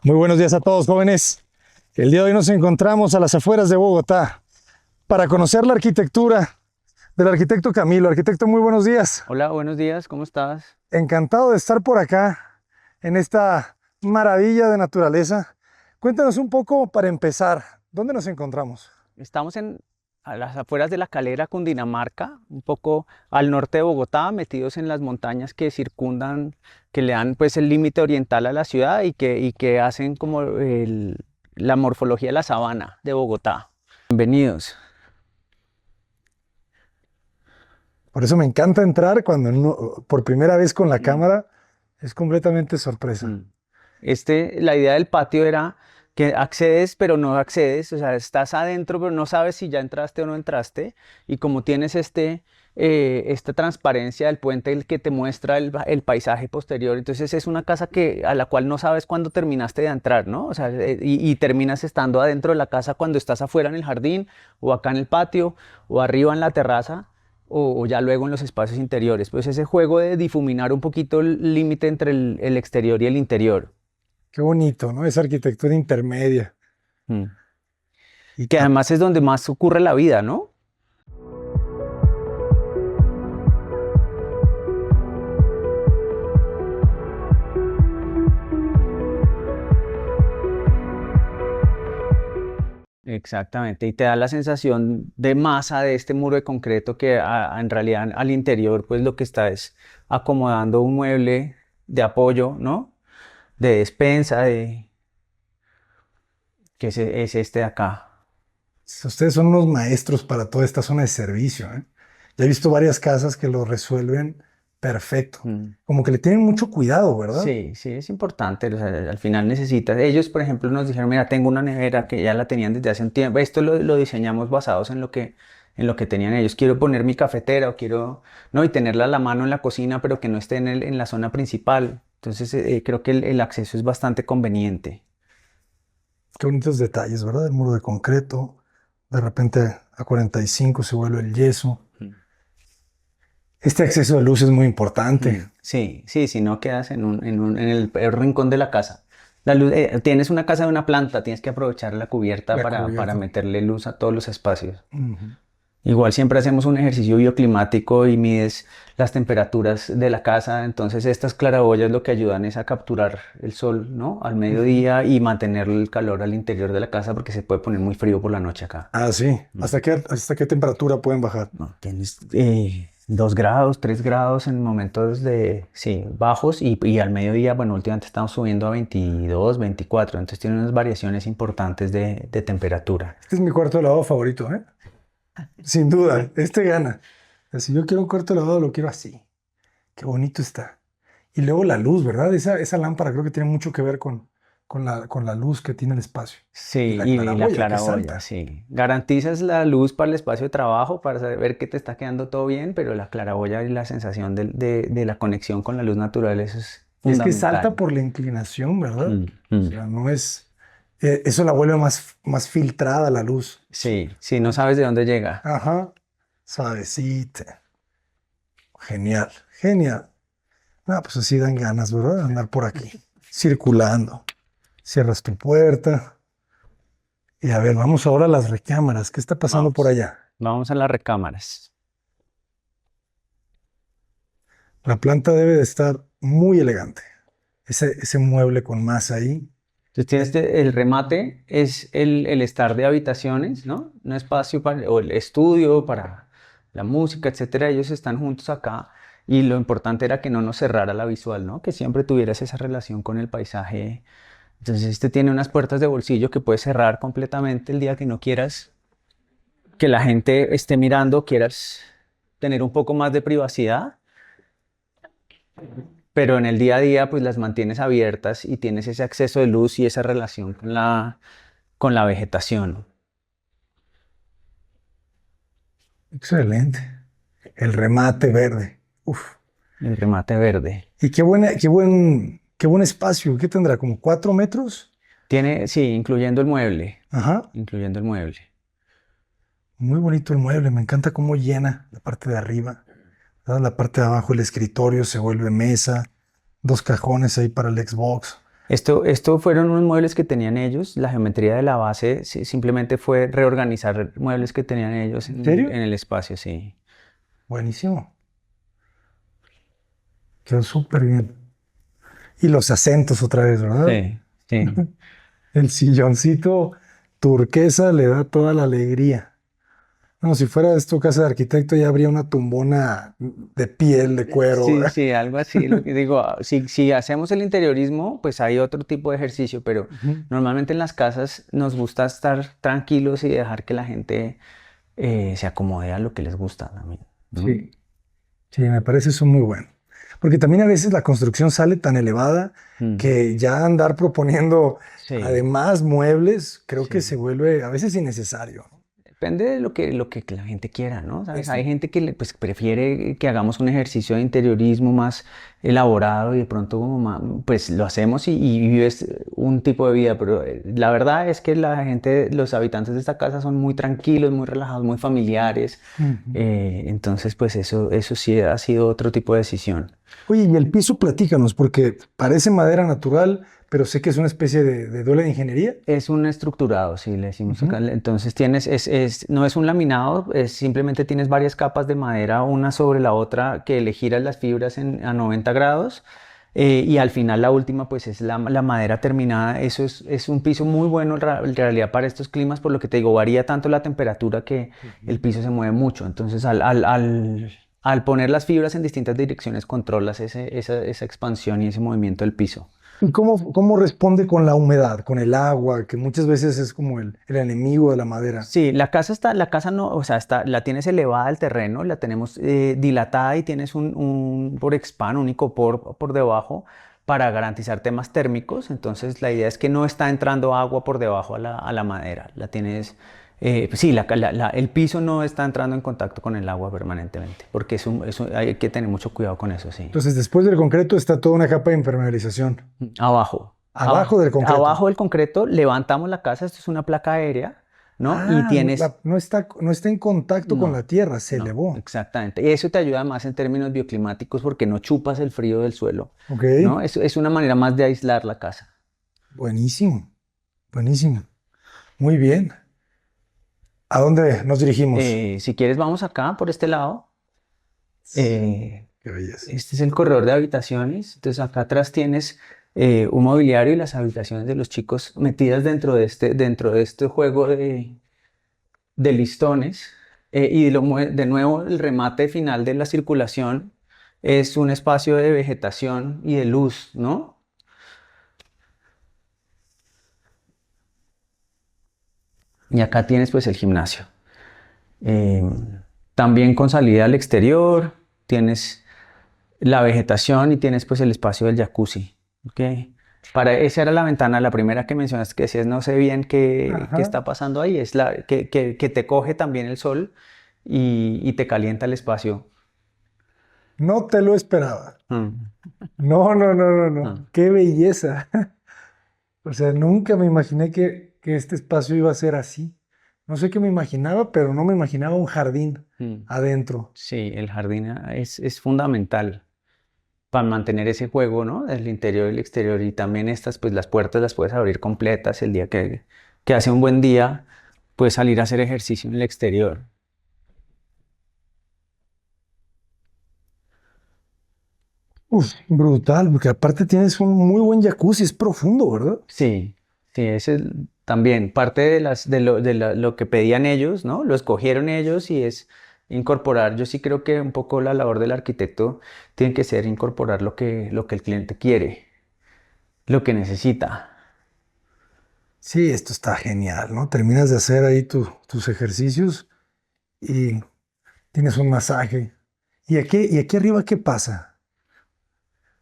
Muy buenos días a todos, jóvenes. El día de hoy nos encontramos a las afueras de Bogotá para conocer la arquitectura del arquitecto Camilo. Arquitecto, muy buenos días. Hola, buenos días, ¿cómo estás? Encantado de estar por acá en esta maravilla de naturaleza. Cuéntanos un poco para empezar, ¿dónde nos encontramos? Estamos a las afueras de La Calera, Cundinamarca, un poco al norte de Bogotá, metidos en las montañas que circundan, que le dan pues el límite oriental a la ciudad y que hacen como la morfología de la sabana de Bogotá. Bienvenidos. Por eso me encanta entrar cuando por primera vez con la Mm, cámara es completamente sorpresa. mm. La idea del patio era que accedes, pero no accedes, o sea, estás adentro, pero no sabes si ya entraste o no entraste, y como tienes esta transparencia del puente el que te muestra el paisaje posterior, entonces es una casa a la cual no sabes cuándo terminaste de entrar, ¿no? O sea, y terminas estando adentro de la casa cuando estás afuera en el jardín, o acá en el patio, o arriba en la terraza. O ya luego en los espacios interiores, pues ese juego de difuminar un poquito el límite entre el exterior y el interior. Qué bonito, ¿no? Esa arquitectura intermedia. Mm. Y Que además es donde más ocurre la vida, ¿no? Exactamente, y te da la sensación de masa de este muro de concreto que en realidad al interior pues lo que está es acomodando un mueble de apoyo, ¿no? De despensa, es este de acá. ustedes son unos maestros para toda esta zona de servicio, ¿eh? Ya he visto varias casas que lo resuelven perfecto. Mm. Como que le tienen mucho cuidado, ¿verdad? Sí, sí, es importante. O sea, al final necesitas. Ellos, por ejemplo, nos dijeron, mira, tengo una nevera que ya la tenían desde hace un tiempo. Esto lo diseñamos basados en lo que tenían ellos. Quiero poner mi cafetera o quiero, no, y tenerla a la mano en la cocina, pero que no esté en la zona principal. Entonces, creo que el acceso es bastante conveniente. Qué bonitos detalles, ¿verdad? El muro de concreto. De repente a 45 se vuelve el yeso. Mm. Este acceso de luz es muy importante. Sí, sí, si no quedas en el peor rincón de la casa. Tienes una casa de una planta, tienes que aprovechar la cubierta La para cubierta. meterle luz a todos los espacios. Ujú. Igual siempre hacemos un ejercicio bioclimático y mides las temperaturas de la casa, entonces estas claraboyas lo que ayudan es a capturar el sol, ¿no? Al Ujú. mediodía y mantener el calor al interior de la casa porque se puede poner muy frío por la noche acá. Ah, sí. Mm. ¿Hasta qué temperatura pueden bajar? No, tienes 2 grados, 3 grados en momentos sí, bajos y al mediodía, bueno, últimamente estamos subiendo a 22, 24, entonces tiene unas variaciones importantes de temperatura. Este es mi cuarto de lavado favorito, ¿eh? Sin duda, este gana. O sea, si yo quiero un cuarto de lavado, lo quiero así. Qué bonito está. Y luego la luz, ¿verdad? Esa lámpara creo que tiene mucho que ver con la luz que tiene el espacio. Y Sí, la y la claraboya, que es claraboya, alta. sí. Garantizas la luz para el espacio de trabajo, para saber que te está quedando todo bien, pero la claraboya y la sensación de la conexión con la luz natural, eso es Y es que es alta fundamental. por la inclinación, ¿verdad? Mm, O mm. sea, no es... eso la vuelve más filtrada la luz. Sí, sí, no sabes de dónde llega. Ajá. Suavecita. Genial, genial. Ah, pues así dan ganas, ¿verdad? De andar por aquí, circulando. Cierras tu puerta. Y a ver, vamos ahora a las recámaras. ¿Qué está pasando por Vamos, allá? vamos a las recámaras. La planta debe de estar muy elegante. Ese mueble con masa ahí. Entonces tienes el remate, es el estar de habitaciones, ¿no? Un espacio o el estudio para la música, etcétera. Ellos están juntos acá y lo importante era que no nos cerrara la visual, ¿no? Que siempre tuvieras esa relación con el paisaje. Entonces este tiene unas puertas de bolsillo que puedes cerrar completamente el día que no quieras que la gente esté mirando, quieras tener un poco más de privacidad, pero en el día a día pues las mantienes abiertas y tienes ese acceso de luz y esa relación con la vegetación. Excelente. El remate verde. Uf. El remate verde. Y qué buen espacio. ¿Qué tendrá? ¿Como 4 metros? Tiene, sí, incluyendo el mueble, Ajá. incluyendo el mueble. Muy bonito el mueble. Me encanta cómo llena la parte de arriba. ¿Verdad? La parte de abajo, el escritorio se vuelve mesa. Dos cajones ahí para el Xbox. Esto fueron unos muebles que tenían ellos. La geometría de la base simplemente fue reorganizar muebles que tenían ellos ¿En serio? en el espacio, sí. Buenísimo. Quedó súper bien. Y los acentos otra vez, ¿verdad? Sí, sí. El silloncito turquesa le da toda la alegría. No, si fuera esto casa de arquitecto ya habría una tumbona de piel, de cuero. Sí, sí, algo así. Lo que digo, si hacemos el interiorismo, pues hay otro tipo de ejercicio, pero Ujú. normalmente en las casas nos gusta estar tranquilos y dejar que la gente se acomode a lo que les gusta también, ¿no? Sí, sí, me parece eso muy bueno. Porque también a veces la construcción sale tan elevada Mm, que ya andar proponiendo sí, además muebles, creo que se sí. vuelve a veces innecesario, ¿no? Depende de lo que la gente quiera, ¿no? ¿Sabes? Hay Eso. gente que pues, prefiere que hagamos un ejercicio de interiorismo más elaborado y de pronto como pues lo hacemos y vives un tipo de vida, pero la verdad es que la gente, los habitantes de esta casa son muy tranquilos, muy relajados, muy familiares, Ujú. entonces pues eso sí ha sido otro tipo de decisión. Oye, y el piso, platícanos, porque parece madera natural, pero sé que es una especie de duela de ingeniería. Es un estructurado, sí, le decimos acá. Ujú. Entonces no es un laminado, simplemente tienes varias capas de madera, una sobre la otra, que le giras las fibras a 90 grados. Y al final la última, pues es la madera terminada. Eso es un piso muy bueno en realidad para estos climas, por lo que te digo, varía tanto la temperatura que el Ujú. piso se mueve mucho. Entonces, al poner las fibras en distintas direcciones, controlas esa expansión y ese movimiento del piso. ¿Y cómo responde con la humedad, con el agua, que muchas veces es como el enemigo de la madera? Sí, la casa no, o sea, la tienes elevada al terreno, la tenemos dilatada y tienes un Porexpan, un icopor por debajo para garantizar temas térmicos. Entonces, la idea es que no está entrando agua por debajo a la madera. La tienes, pues sí, el piso no está entrando en contacto con el agua permanentemente, porque hay que tener mucho cuidado con eso, sí. Entonces, después del concreto está toda una capa de impermeabilización. Abajo. Abajo del concreto. Abajo del concreto levantamos la casa, esto es una placa aérea, ¿no? Y Ah, tienes, no está en contacto con la no, tierra, se no, elevó. exactamente. Y eso te ayuda más en términos bioclimáticos porque no chupas el frío del suelo, Ok, ¿no? Es una manera más de aislar la casa. buenísimo, buenísimo. Muy bien. ¿A dónde nos dirigimos? Si quieres, vamos acá, por este lado. Eh, Qué belleza. este es el corredor de habitaciones. Entonces, acá atrás tienes un mobiliario y las habitaciones de los chicos metidas dentro de este juego de listones. De nuevo, el remate final de la circulación es un espacio de vegetación y de luz, ¿no? Y acá tienes pues el gimnasio. Eh, También con salida al exterior, tienes la vegetación y tienes pues el espacio del jacuzzi. ¿Ok? Esa era la ventana, la primera que mencionaste, que decías, no sé bien qué Ajá. está pasando ahí, es que te coge también el sol y te calienta el espacio. No te lo esperaba. Mm, No, no, no, no, no. mm, Qué belleza. O sea, nunca me imaginé que este espacio iba a ser así. No sé qué me imaginaba, pero no me imaginaba un jardín mm. adentro. Sí, el jardín es fundamental para mantener ese juego, ¿no? Del interior y el exterior. Y también pues las puertas las puedes abrir completas el día que hace un buen día, puedes salir a hacer ejercicio en el exterior. Uf, brutal, porque aparte tienes un muy buen jacuzzi, es profundo, ¿verdad? Sí, sí, ese es también parte lo que pedían ellos, ¿no? Lo escogieron ellos y es incorporar. Yo sí creo que un poco la labor del arquitecto tiene que ser incorporar lo que el cliente quiere, lo que necesita. Sí, esto está genial, ¿no? Terminas de hacer ahí tus ejercicios y tienes un masaje. Y aquí arriba qué pasa?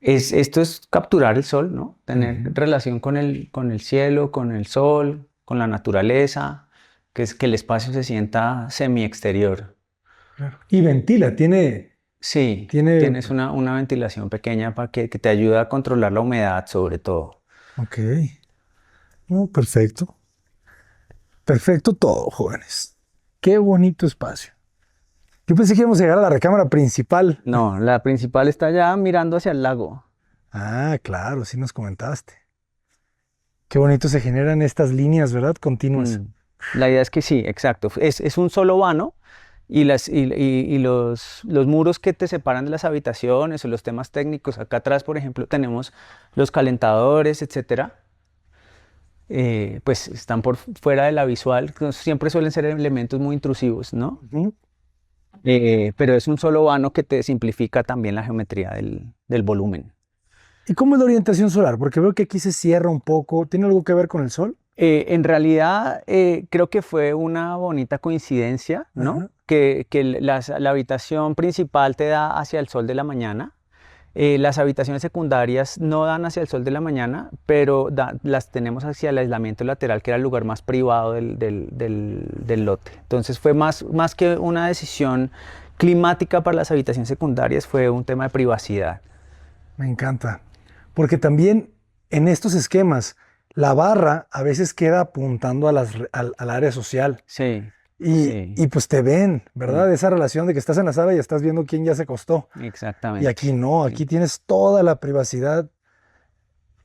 Esto es capturar el sol, ¿no? Tener Ujú. relación con el cielo, con el sol, con la naturaleza, que es que el espacio se sienta semi-exterior. Claro. Y ventila, Sí, tiene, tienes una ventilación pequeña que te ayuda a controlar la humedad sobre todo. ok, perfecto, perfecto todo, jóvenes. Qué bonito espacio. Yo pensé que íbamos a llegar a la recámara principal. No, la principal está ya mirando hacia el lago. Ah, claro, sí nos comentaste. Qué bonito se generan estas líneas, ¿verdad? Continuas. Mm. La idea es que sí, exacto. Es un solo vano y, y los muros que te separan de las habitaciones o los temas técnicos. Acá atrás, por ejemplo, tenemos los calentadores, etcétera. Pues están por fuera de la visual. Siempre suelen ser elementos muy intrusivos, ¿no? Ujú. Pero es un solo vano que te simplifica también la geometría del volumen. ¿Y cómo es la orientación solar? Porque veo que aquí se cierra un poco. ¿Tiene algo que ver con el sol? En realidad, creo que fue una bonita coincidencia, ¿no? Ajá. Que la habitación principal te da hacia el sol de la mañana. Las habitaciones secundarias no dan hacia el sol de la mañana, pero las tenemos hacia el aislamiento lateral, que era el lugar más privado del lote. Entonces fue más que una decisión climática para las habitaciones secundarias, fue un tema de privacidad. Me encanta. Porque también en estos esquemas, la barra a veces queda apuntando a al área social. Sí, Y sí, pues te ven, mm, ¿verdad? Esa relación de que estás en la sala y estás viendo quién ya se acostó. Y exactamente. aquí no, aquí Sí, tienes toda la privacidad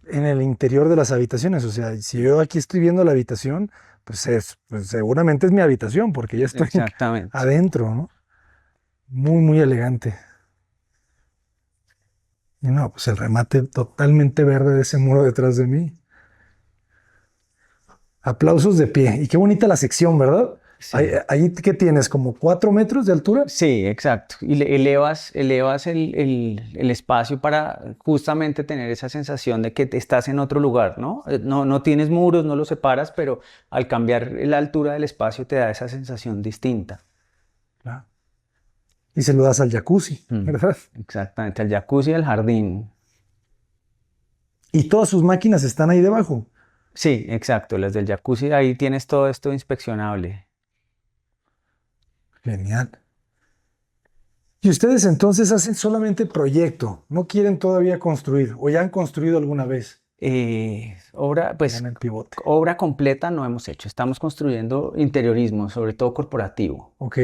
en el interior de las habitaciones. O sea, si yo aquí estoy viendo la habitación, pues seguramente es mi habitación porque ya estoy exactamente. adentro, ¿no? Muy, muy elegante. Y no, pues el remate totalmente verde de ese muro detrás de mí. Aplausos de pie. Y qué bonita la sección, ¿verdad? Sí. Ahí ¿qué tienes? ¿Como 4 metros de altura? Sí, exacto. Y elevas el espacio para justamente tener esa sensación de que estás en otro lugar, ¿no? No tienes muros, no los separas, pero al cambiar la altura del espacio te da esa sensación distinta. Claro. Y se lo das al jacuzzi, Mm, ¿verdad? exactamente, el jacuzzi y el jardín. Y todas sus máquinas están ahí debajo. Sí, exacto, las del jacuzzi, ahí tienes todo esto inspeccionable. Genial. Y ustedes entonces hacen solamente proyecto, no quieren todavía construir o ya han construido alguna vez. Pues En el pivote. obra completa no hemos hecho, estamos construyendo interiorismo, sobre todo corporativo. Ok.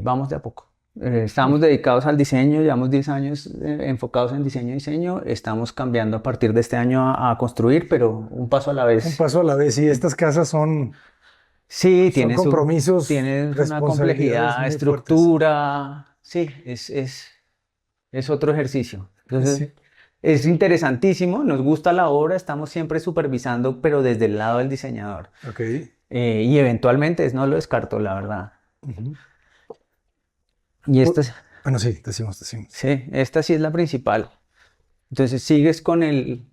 Vamos de a poco. Estamos dedicados al diseño, llevamos 10 años enfocados en diseño y diseño. Estamos cambiando a partir de este año a construir, pero un paso a la Un vez. paso a la vez. Y estas casas Sí, son compromisos, tiene una responsabilidades complejidad, muy fuertes. estructura. Sí, es otro ejercicio. Entonces, Sí. es interesantísimo, nos gusta la obra, estamos siempre supervisando, pero desde el lado del diseñador. Ok. Y eventualmente no lo descarto, la verdad. Ujú. Y Bu- esto Bueno, sí, decimos. sí, esta sí es la principal. Entonces sigues con el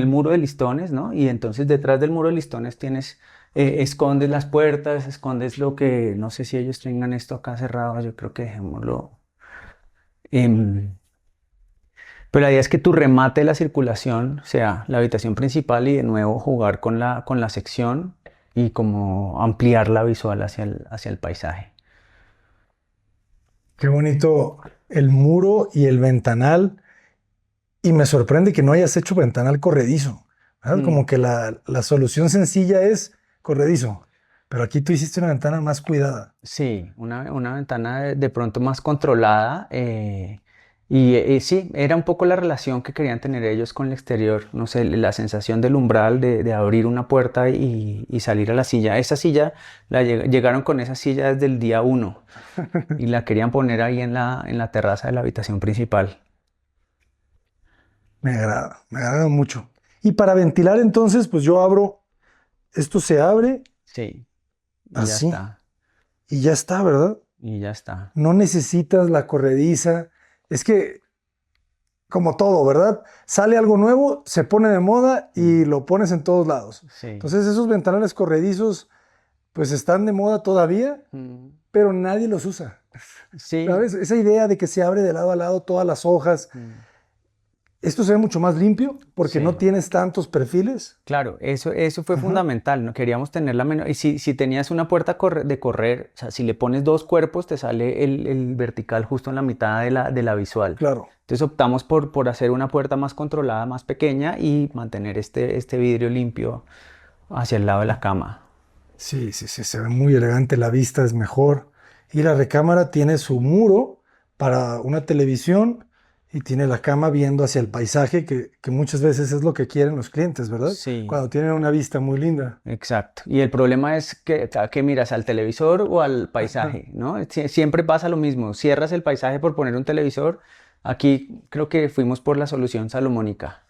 muro de listones, ¿no? Y entonces detrás del muro de listones escondes las puertas, escondes lo que, no sé si ellos tengan esto acá cerrado, yo creo que dejémoslo. em, pero la idea es que tu remate de la circulación sea la habitación principal y de nuevo jugar con la sección y como ampliar la visual hacia el paisaje. Qué bonito el muro y el ventanal. Y me sorprende que no hayas hecho ventanal corredizo, ¿verdad? Mm. Como que la solución sencilla es corredizo. Pero aquí tú hiciste una ventana más cuidada. Sí, una ventana de pronto más controlada. Sí, era un poco la relación que querían tener ellos con el exterior. No sé, la sensación del umbral de abrir una puerta y salir a la silla. Esa silla, llegaron con esa silla desde el día uno y la querían poner ahí en la terraza de la habitación principal. Me agrada mucho. Y para ventilar entonces, pues yo abro, esto se abre Sí, y ya así está, y ya está, ¿verdad? y ya está. No necesitas la corrediza. Es que, como todo, ¿verdad? Sale algo nuevo, se pone de moda y Mm, lo pones en todos lados. sí. Entonces esos ventanales corredizos, pues están de moda todavía, Mm, pero nadie los usa. sí. ¿Sabes? Esa idea de que se abre de lado a lado todas las hojas. Mm, Esto se ve mucho más limpio porque no sí. tienes tantos perfiles. Claro, eso fue Ajá, fundamental, ¿no? Queríamos tener la menor. Y si tenías una puerta de correr, o sea, si le pones dos cuerpos, te sale el vertical justo en la mitad de la visual. claro. Entonces optamos por hacer una puerta más controlada, más pequeña y mantener este vidrio limpio hacia el lado de la cama. Sí, sí, sí, se ve muy elegante, la vista es mejor. Y la recámara tiene su muro para una televisión y tiene la cama viendo hacia el paisaje, que muchas veces es lo que quieren los clientes, ¿verdad? Sí, Cuando tienen una vista muy linda. exacto. Y el problema es que, ¿a qué miras? ¿Al televisor o al Ajá. paisaje? ¿No? Siempre pasa lo mismo. Cierras el paisaje por poner un televisor. Aquí creo que fuimos por la solución salomónica.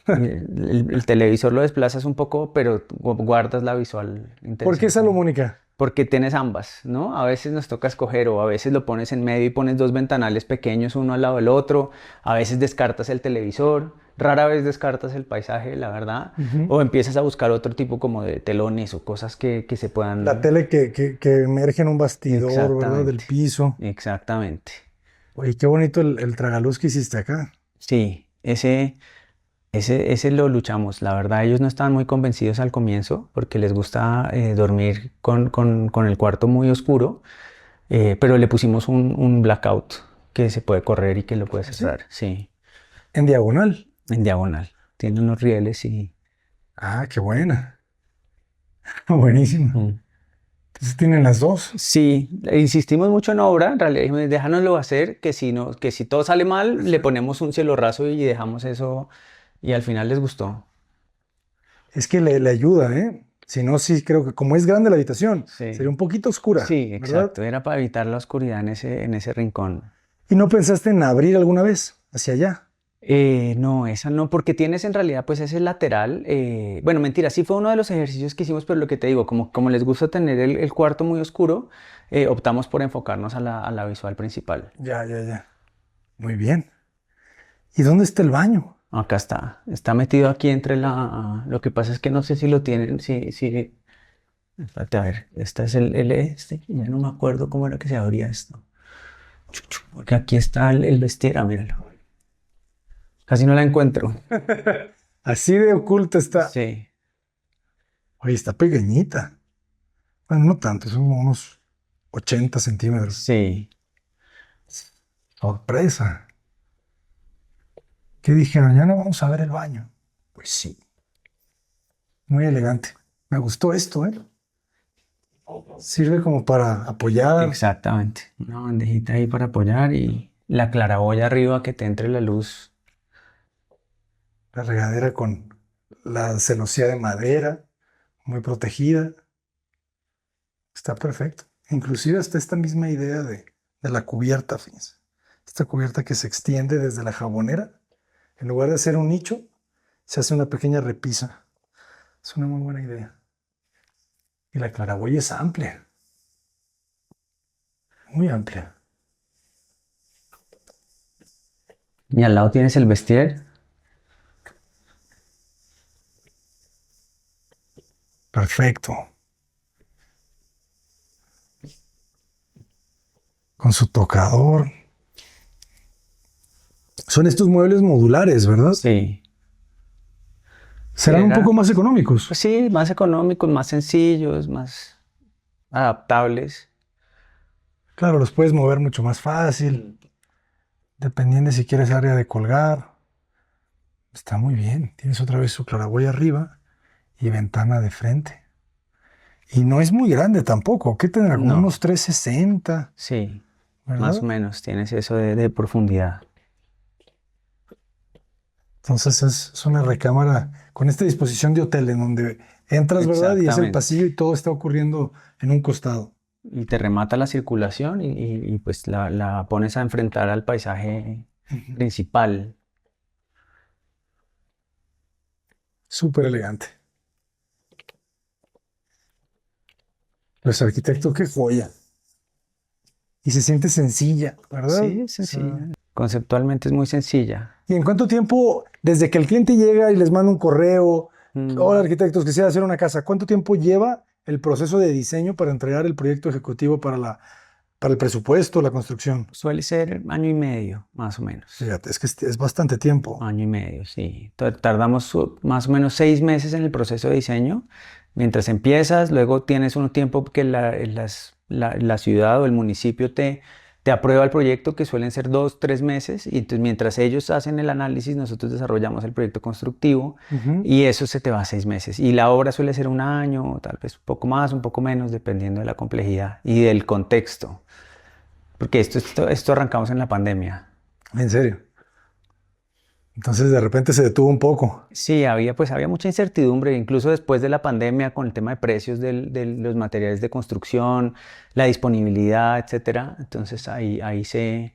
El televisor lo desplazas un poco, pero guardas la visual ¿Por qué interesante. salomónica? Porque tienes ambas, ¿no? A veces nos toca escoger o a veces lo pones en medio y pones dos ventanales pequeños uno al lado del otro, a veces descartas el televisor, rara vez descartas el paisaje, la verdad, Ujú. o empiezas a buscar otro tipo como de telones o cosas que se La puedan... tele que emerge en un bastidor, ¿verdad? Del Exactamente, piso. exactamente. Oye, qué bonito el tragaluz que hiciste acá. Sí, ese lo luchamos. La verdad, ellos no estaban muy convencidos al comienzo porque les gusta dormir con el cuarto muy oscuro. Pero le pusimos un blackout que se puede correr y que lo puede ¿Así? cerrar, sí, En diagonal. en diagonal. Tiene unos rieles y... Ah, qué buena. Buenísimo. Mm. Entonces tienen las dos. Sí, insistimos mucho en obra, en realidad dijimos, déjanoslo hacer, que si no, que si todo sale mal, le ponemos un cielo raso y dejamos eso, y al final les gustó. Es que le ayuda, ¿eh? Si no, sí creo que como es grande la habitación, sería Sí, un poquito oscura, sí, ¿verdad? exacto, era para evitar la oscuridad en ese rincón. ¿Y no pensaste en abrir alguna vez hacia allá? No, esa no, porque tienes en realidad pues ese lateral. Bueno, mentira, sí fue uno de los ejercicios que hicimos, pero lo que te digo, como les gusta tener el cuarto muy oscuro, optamos por enfocarnos a la visual principal. Ya, ya, ya. Muy bien. ¿Y dónde está el baño? Acá está metido aquí entre lo que pasa es que no sé si lo tienen, espérate, a ver, este es el este, ya no me acuerdo cómo era que se abría esto. Porque aquí está el vestir, míralo. Casi no la encuentro. Así de oculta está. Sí, Oye, está pequeñita. Bueno, no tanto, son como unos 80 centímetros. sí. Sorpresa. ¿Qué dijeron? Ya no vamos a ver el baño. Pues sí, muy elegante. Me gustó esto, ¿eh? Sirve como para apoyar Exactamente. Una bandejita ahí para apoyar y la claraboya arriba que te entre la luz. la regadera con la celosía de madera, muy protegida. Está perfecto. Inclusive hasta esta misma idea de la cubierta, fíjense. Esta cubierta que se extiende desde la jabonera, en lugar de hacer un nicho, se hace una pequeña repisa. Es una muy buena idea. Y la claraboya es amplia, muy amplia. Y al lado tienes el vestier. Perfecto. Con su tocador. Son estos muebles modulares, ¿verdad? Sí. Sí, Serán un poco más económicos. pues sí, más económicos, más sencillos, más adaptables. Claro, los puedes mover mucho más fácil, dependiendo de si quieres área de colgar. Está muy bien. Tienes otra vez su claraboya arriba y ventana de frente. Y no es muy grande tampoco. ¿Qué tendrá? Como No, unos 360, sí, más o ¿verdad? menos tienes eso de profundidad. Entonces es una recámara con esta disposición de hotel en donde entras, ¿verdad? Y es el Exactamente. pasillo y todo está ocurriendo en un costado. Y te remata la circulación y pues la pones a enfrentar al paisaje Ujú. principal. Súper elegante. Los arquitectos, qué joya. Y se siente sencilla, ¿verdad? Sí, O es sea, sencilla. Conceptualmente es muy sencilla. ¿y en cuánto tiempo, desde que el cliente llega y les manda un correo, hola Mm, arquitectos, quisiera hacer una casa, cuánto tiempo lleva el proceso de diseño para entregar el proyecto ejecutivo para el presupuesto, la construcción? Suele ser año y medio, más o menos. Fíjate, es que es bastante tiempo. Año y medio, sí. Tardamos más o menos 6 meses en el proceso de diseño. Mientras empiezas, luego tienes un tiempo que la ciudad o el municipio te aprueba el proyecto, que suelen ser 2, 3 meses. Y entonces, mientras ellos hacen el análisis, nosotros desarrollamos el proyecto constructivo Ujú. y eso se te va a 6 meses. Y la obra suele ser un año, tal vez un poco más, un poco menos, dependiendo de la complejidad y del contexto. Porque esto arrancamos en la pandemia. En serio. Entonces de repente se detuvo un poco. Sí, había mucha incertidumbre, incluso después de la pandemia, con el tema de precios de los materiales de construcción, la disponibilidad, etcétera. Entonces ahí se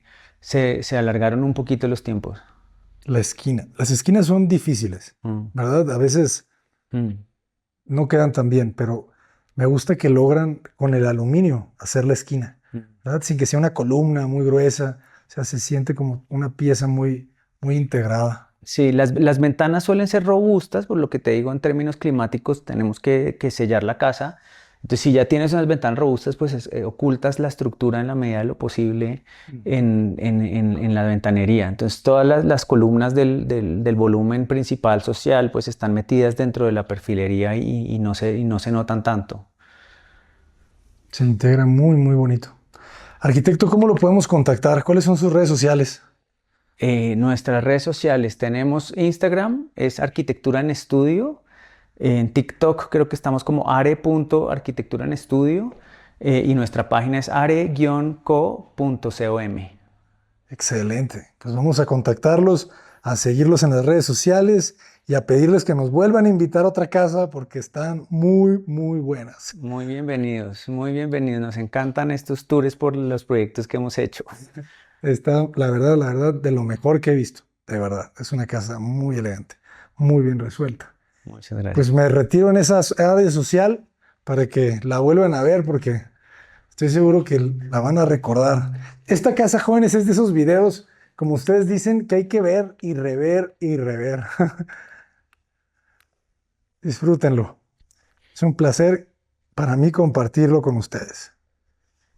alargaron un poquito los tiempos. La esquina. Las esquinas son difíciles, Mm, ¿verdad? A veces mm. no quedan tan bien, pero me gusta que logran con el aluminio hacer la esquina, Mm. ¿verdad? Sin que sea una columna muy gruesa, o sea, se siente como una pieza muy, muy integrada. Sí, las ventanas suelen ser robustas, por lo que te digo, en términos climáticos tenemos que sellar la casa. Entonces, si ya tienes unas ventanas robustas, pues ocultas la estructura en la medida de lo posible en la ventanería. Entonces, todas las columnas del volumen principal social, pues están metidas dentro de la perfilería y no se notan tanto. Se integra muy, muy bonito. Arquitecto, ¿cómo lo podemos contactar? ¿Cuáles son sus redes sociales? Nuestras redes sociales, tenemos Instagram, es Arquitectura en Estudio. En TikTok creo que estamos como are.arquitectura en estudio y nuestra página es are-co.com. Excelente. Pues vamos a contactarlos, a seguirlos en las redes sociales y a pedirles que nos vuelvan a invitar a otra casa porque están muy, muy buenas. Muy bienvenidos, muy bienvenidos. Nos encantan estos tours por los proyectos que hemos hecho. Está, la verdad, de lo mejor que he visto. De verdad. Es una casa muy elegante, muy bien resuelta. Muchas Pues gracias. me retiro en esa área social para que la vuelvan a ver porque estoy seguro que la van a recordar. Esta casa, jóvenes, es de esos videos, como ustedes dicen, que hay que ver y rever y rever. Disfrútenlo. Es un placer para mí compartirlo con ustedes.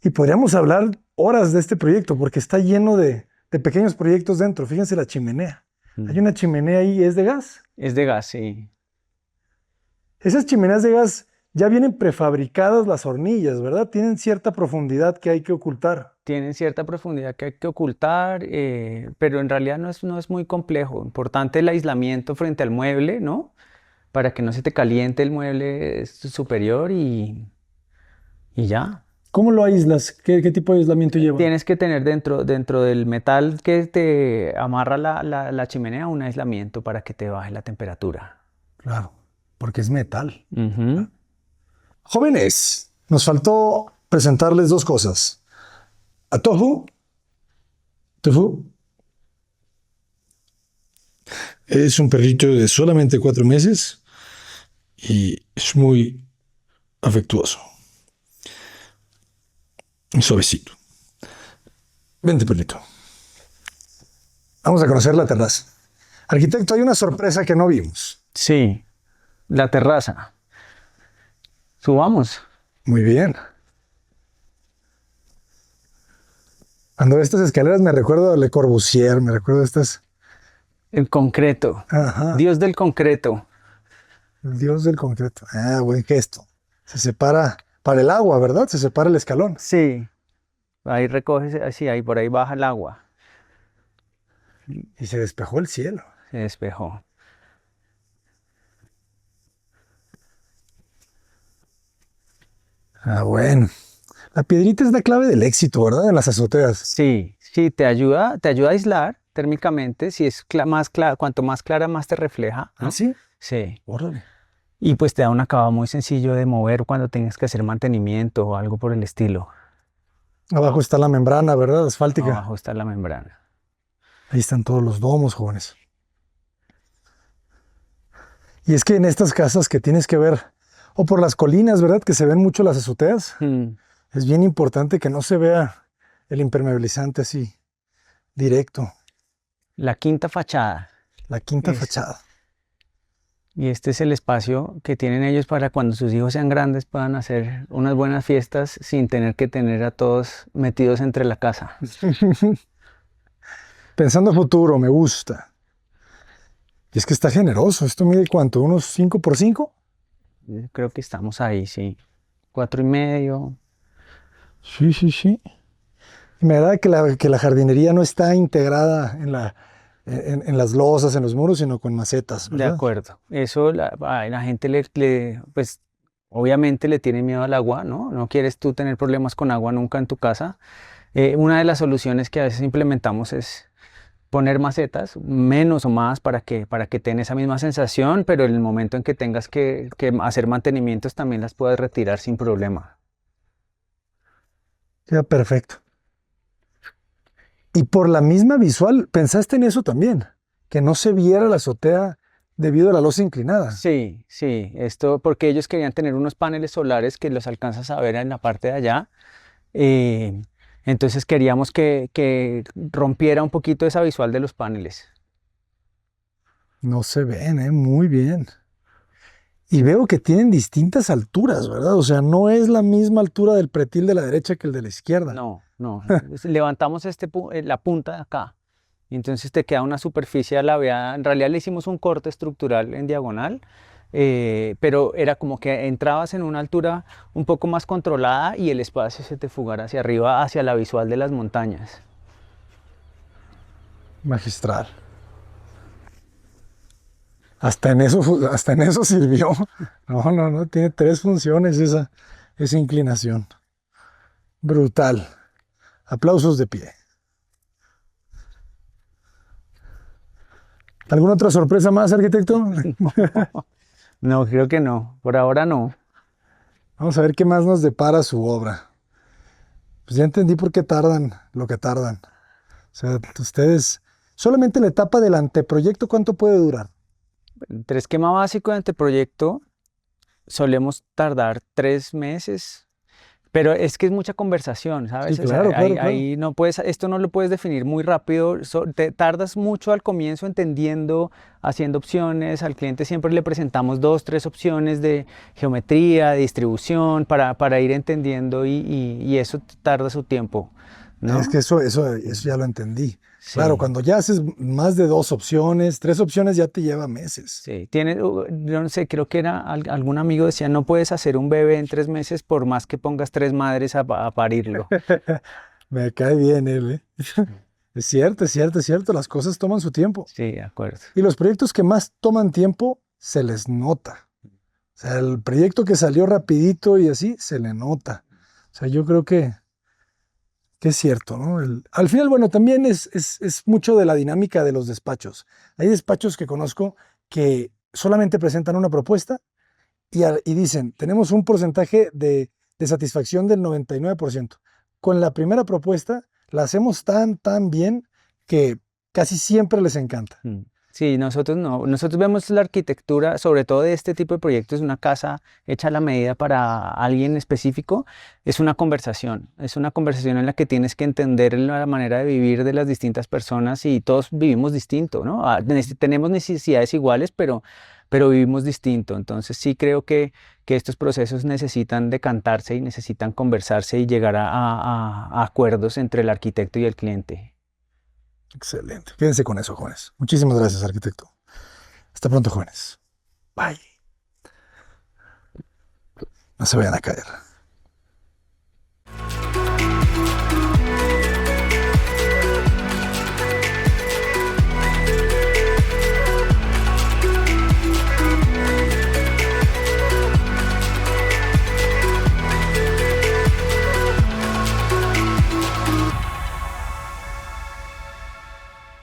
Y podríamos hablar horas de este proyecto porque está lleno de pequeños proyectos dentro. Fíjense la chimenea. Hay Mm. una chimenea ahí, es de gas. Es de gas, sí. Esas chimeneas de gas ya vienen prefabricadas las hornillas, ¿verdad? Tienen cierta profundidad que hay que ocultar. Tienen cierta profundidad que hay que ocultar, pero en realidad no es muy complejo. Importante el aislamiento frente al mueble, ¿no? Para que no se te caliente el mueble superior y ya. ¿Cómo lo aíslas? ¿Qué tipo de aislamiento lleva? Tienes que tener dentro del metal que te amarra la chimenea un aislamiento para que te baje la temperatura. Claro, porque es metal. Ujú. Jóvenes, nos faltó presentarles dos cosas. A Tofu es un perrito de solamente 4 meses y es muy afectuoso y suavecito. Vente, perrito. Vamos a conocer la terraza. Arquitecto, hay una sorpresa que no vimos. Sí, la terraza. Subamos. Muy bien. Cuando veo estas escaleras me recuerdo a Le Corbusier, me recuerdo a estas. El concreto. Ajá, Dios del concreto. el dios del concreto. Ah, buen gesto. Se separa para el agua, ¿verdad? Se separa el escalón. Sí, ahí recoges, así, ahí por ahí baja el agua. Y se despejó el cielo. Se despejó. Ah, bueno. La piedrita es la clave del éxito, ¿verdad? En las azoteas. Sí, sí, te ayuda a aislar térmicamente. Si es más clara, cuanto más clara, más te refleja, ¿Ah, ¿no? sí? Sí. Órale. Y pues te da un acabado muy sencillo de mover cuando tengas que hacer mantenimiento o algo por el estilo. Abajo está la membrana, ¿verdad? Asfáltica. Abajo está la membrana. Ahí están todos los domos, jóvenes. Y es que en estas casas que tienes que ver, o por las colinas, ¿verdad? Que se ven mucho las azoteas. Mm, Es bien importante que no se vea el impermeabilizante así, directo. La quinta fachada. La quinta Es- fachada. Y este es el espacio que tienen ellos para cuando sus hijos sean grandes puedan hacer unas buenas fiestas sin tener que tener a todos metidos entre la casa. Pensando a futuro, me gusta. Y es que está generoso. ¿Esto mide cuánto? ¿Unos 5 por 5? Creo que estamos ahí, sí. 4,5. Sí, sí, sí. Y me agrada que la jardinería no está integrada en las losas, en los muros, sino con macetas, De ¿verdad? acuerdo. Eso la gente pues obviamente le tiene miedo al agua, ¿no? No quieres tú tener problemas con agua nunca en tu casa. Una de las soluciones que a veces implementamos es poner macetas, menos o más para que tengan esa misma sensación, pero en el momento en que tengas que hacer mantenimientos también las puedes retirar sin problema. Queda perfecto. Y por la misma visual, pensaste en eso también, que no se viera la azotea debido a la losa inclinada. Sí, sí, esto porque ellos querían tener unos paneles solares que los alcanzas a ver en la parte de allá. eh, entonces queríamos que rompiera un poquito esa visual de los paneles. No se ven, muy bien. Y veo que tienen distintas alturas, ¿verdad? O sea, no es la misma altura del pretil de la derecha que el de la izquierda. No, no. Levantamos la punta de acá. Y entonces te queda una superficie alabeada. En realidad le hicimos un corte estructural en diagonal, pero era como que entrabas en una altura un poco más controlada y el espacio se te fugara hacia arriba, hacia la visual de las montañas. Magistral. Hasta en eso sirvió. No, tiene 3 funciones esa inclinación. Brutal. Aplausos de pie. ¿Alguna otra sorpresa más, arquitecto? No, creo que no. Por ahora no. Vamos a ver qué más nos depara su obra. Pues ya entendí por qué tardan lo que tardan. O sea, ustedes, solamente la etapa del anteproyecto, ¿cuánto puede durar? Entre esquema básico de anteproyecto solemos tardar 3 meses. Pero es que es mucha conversación, ¿sabes? Sí, O sea, claro, claro. ahí no puedes, esto no lo puedes definir muy rápido. Te tardas mucho al comienzo entendiendo, haciendo opciones. Al cliente siempre le presentamos 2, 3 opciones de geometría, de distribución, para ir entendiendo y eso tarda su tiempo, ¿no? Es que eso ya lo entendí. Sí. Claro, cuando ya haces más de 2 opciones, 3 opciones ya te lleva meses. Sí, yo no sé, creo que era algún amigo decía, no puedes hacer un bebé en 3 meses por más que pongas 3 madres a parirlo. Me cae bien él, ¿eh? Es cierto, las cosas toman su tiempo. Sí, de acuerdo. Y los proyectos que más toman tiempo, se les nota. O sea, el proyecto que salió rapidito y así, se le nota. O sea, yo creo que es cierto, ¿no? Al final, bueno, también es mucho de la dinámica de los despachos. Hay despachos que conozco que solamente presentan una propuesta y dicen, tenemos un porcentaje de satisfacción del 99%. Con la primera propuesta la hacemos tan bien que casi siempre les encanta. Sí, nosotros no. Nosotros vemos la arquitectura, sobre todo de este tipo de proyectos, una casa hecha a la medida para alguien específico, es una conversación en la que tienes que entender la manera de vivir de las distintas personas y todos vivimos distinto, ¿no? Tenemos necesidades iguales, pero vivimos distinto. Entonces sí creo que estos procesos necesitan decantarse y necesitan conversarse y llegar a acuerdos entre el arquitecto y el cliente. Excelente. Quédense con eso, jóvenes. Muchísimas gracias, arquitecto. Hasta pronto, jóvenes. Bye. No se vayan a caer.